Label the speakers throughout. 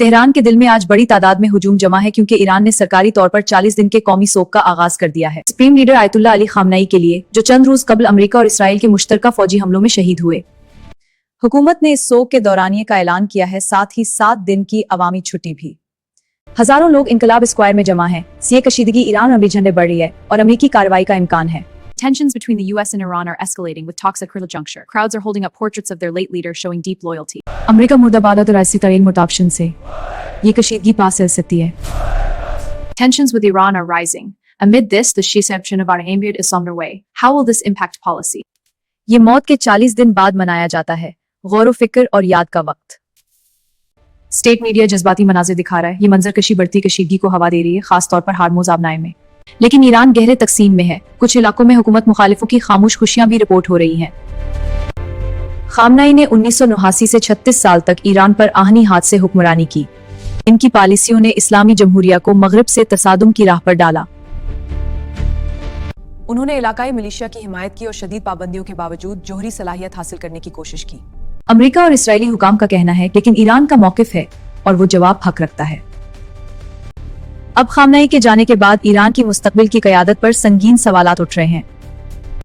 Speaker 1: Tehran के दिल में आज बड़ी तादाद में हुजूम जमा है क्योंकि ईरान ने सरकारी तौर पर 40 दिन के कौमी सोग का आगाज कर दिया है supreme leader Ayatollah Ali Khamenei के लिए, जो चंद रोज कबल अमेरिका और इसराइल के मुश्तरका फौजी हमलों में शहीद हुए। हुकूमत ने इस सोग के दौरानिये का ऐलान किया है, साथ ही 7 दिन की अवामी छुट्टी भी। हजारों लोग इनकलाब स्क्वायर में जमा हैं। सियाह कशीदगी ईरान में भी झंडे बढ़ रही है और अमेरिकी कार्रवाई का इम्कान है।
Speaker 2: Tensions between the US and Iran are escalating with talks at critical juncture. Crowds are holding up portraits of their late leader showing deep loyalty.
Speaker 1: America मुर्दाबाद और ऐसी तरीन मुताबिक से ये कशीदगी पास चल सकती है।
Speaker 2: Tensions with Iran are rising. Amid this, the reception of our Emir is underway. How will this impact policy?
Speaker 1: ये मौत के 40 दिन बाद मनाया जाता है, गौर फिक्र और याद का वक्त। स्टेट मीडिया जज्बाती मनाजिर दिखा रहा है। ये मंजर कशी बढ़ती कशीदगी को हवा दे रही है, खासतौर पर हार्मोज आबनाए में। लेकिन ईरान गहरे तकसीम में है। कुछ इलाकों में हुकूमत मुखालिफों की खामोश खुशियां भी रिपोर्ट हो रही हैं। खामनेई ने 1989 से 36 साल तक ईरान पर आहनी हाथ से हुक्मरानी की। इनकी पॉलिसियों ने इस्लामी जमहूरिया को मगरिब से तसादुम की राह पर डाला। उन्होंने इलाकाई मिलिशिया की हिमायत की और शदीद पाबंदियों के बावजूद जोहरी सलाहियत हासिल करने की कोशिश की। अमेरिका और इसराइली हुकाम का कहना है, लेकिन ईरान का मौकिफ है और वो जवाब हक रखता है। अब खामनेई के जाने के बाद ईरान की मुस्तकबिल की क़यादत पर संगीन सवालात उठ रहे हैं।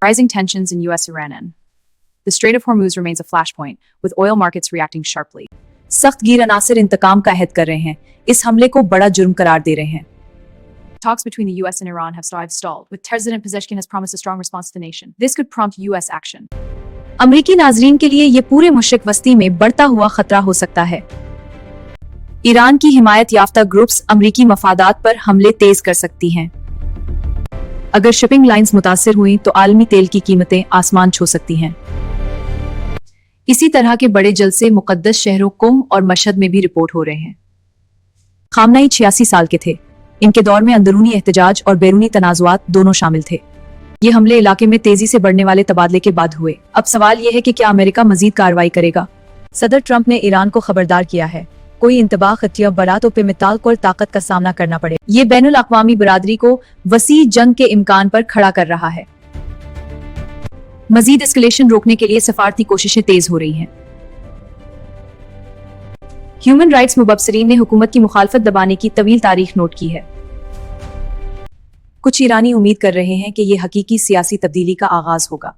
Speaker 2: Rising tensions in US-Iran. The Strait of Hormuz remains a flashpoint, with oil markets reacting sharply.
Speaker 1: सख्त गिर अनासिर इंतकाम का अहद कर रहे हैं, इस हमले को बड़ा जुर्म करार दे रहे हैं।
Speaker 2: Talks between the US and Iran have stalled, with President Pezeshkian has promised a strong response to the nation. This could prompt US action.
Speaker 1: अमरीकी नाजरीन के लिए ये पूरे मुशरिक वस्ती में बढ़ता हुआ खतरा हो सकता है। ईरान की हिमायत याफ्ता ग्रुप्स अमरीकी मफादात पर हमले तेज कर सकती हैं। अगर शिपिंग लाइंस मुतासिर हुई तो आलमी तेल की कीमतें आसमान छू सकती हैं। इसी तरह के बड़े जलसे मुकद्दस शहरों कुम और मशहद में भी रिपोर्ट हो रहे हैं। खामनेई 86 साल के थे। इनके दौर में अंदरूनी एहतजाज और बैरूनी तनाजुआत दोनों शामिल थे। ये हमले इलाके में तेजी से बढ़ने वाले तबादले के बाद हुए। अब सवाल यह है कि क्या अमेरिका मजीद कार्रवाई करेगा। सदर ट्रंप ने ईरान को खबरदार किया है, कोई इंतबाह खतिया बड़ा तो बेमिसाल कुल ताकत का सामना करना पड़े। ये बैनुल अक़वामी बरादरी को वसी जंग के इम्कान पर खड़ा कर रहा है। मजीद एस्केलेशन रोकने के लिए सफारती कोशिशें तेज हो रही हैं। ह्यूमन राइट्स मुबसरीन ने हुकूमत की मुखालफत दबाने की तवील तारीख नोट की है। कुछ ईरानी उम्मीद कर रहे हैं कि ये हकीकी सियासी तब्दीली का आगाज होगा।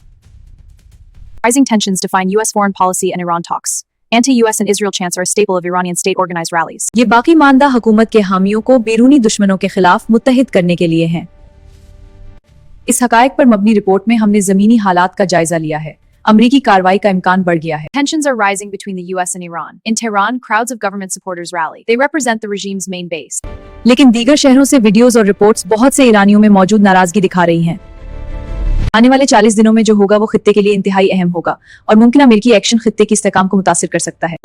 Speaker 2: Rising tensions define US foreign policy and Iran talks. Anti-US and Israel chants are a staple of Iranian state-organized rallies.
Speaker 1: ये बाकी मानदा हुकूमत के हामियों को बैरूनी दुश्मनों के खिलाफ मुत्तहिद करने के लिए हैं। इस हकायक पर मबनी रिपोर्ट में हमने जमीनी हालात का जायजा लिया है। अमरीकी कार्रवाई का इम्कान बढ़ गया है।
Speaker 2: Tensions are rising between the US and Iran. In Tehran, crowds of government supporters rally. They represent the regime's main base.
Speaker 1: लेकिन दीगर शहरों से वीडियोस और रिपोर्ट्स बहुत से ईरानियों में मौजूद नाराजगी दिखा रही हैं। आने वाले 40 दिनों में जो होगा वो खित्ते के लिए इंतहाई अहम होगा और मुमकिन अमेरिकी एक्शन खित्ते की इस्तेहकाम को मुतासिर कर सकता है।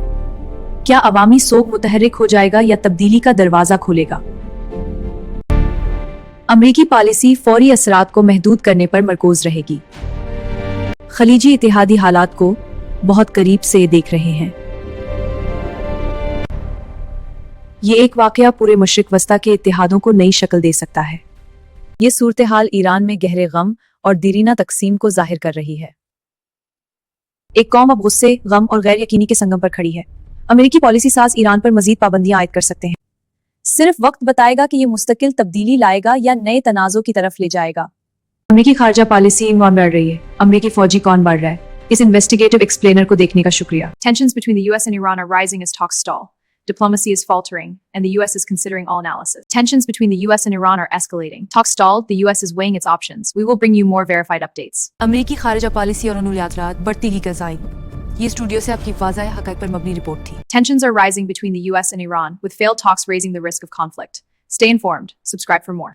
Speaker 1: क्या अवामी सोग मुतहर्रिक हो जाएगा या तब्दीली का दरवाजा खोलेगा। अमेरिकी पॉलिसी फौरी असरात को महदूद करने पर मरकूज रहेगी। खलीजी इत्तेहादी हालात को बहुत करीब से देख रहे हैं। ये एक वाकया पूरे मशरिक वस्ता के इत्तेहादों को नई शक्ल दे सकता है। ये सूरत हाल ईरान में गहरे गम और दीरीना तकसीम को जाहिर कर रही है। एक कौम अब गुस्से, गम और गैर यकीनी के संगम पर खड़ी है। अमेरिकी पॉलिसी साज ईरान पर मजीद पाबंदियां आयद कर सकते हैं। सिर्फ वक्त बताएगा कि ये मुस्तकिल तब्दीली लाएगा या नए तनाज़ों की तरफ ले जाएगा। अमेरिकी खारजा पॉलिसी कौन बढ़ रही है, अमेरिकी फौजी कौन बढ़ रहा है, इस इन्वेस्टिगेटिव एक्सप्लेनर को देखने का शुक्रिया।
Speaker 2: Tensions between the US and Iran are rising as talks stall. Diplomacy is faltering, and the US is considering all analysis. Tensions between the US and Iran are escalating. Talks stalled, the US is weighing its options. We will bring you more verified updates.
Speaker 1: अमेरिकी खारजा policy और अनुलियात बढ़ती ही गजाई। ये studio से आपकी वाज़ह हक़ाइक़ पर मबनी report थी।
Speaker 2: Tensions are rising between the US and Iran, with failed talks raising the risk of conflict. Stay informed. Subscribe for more.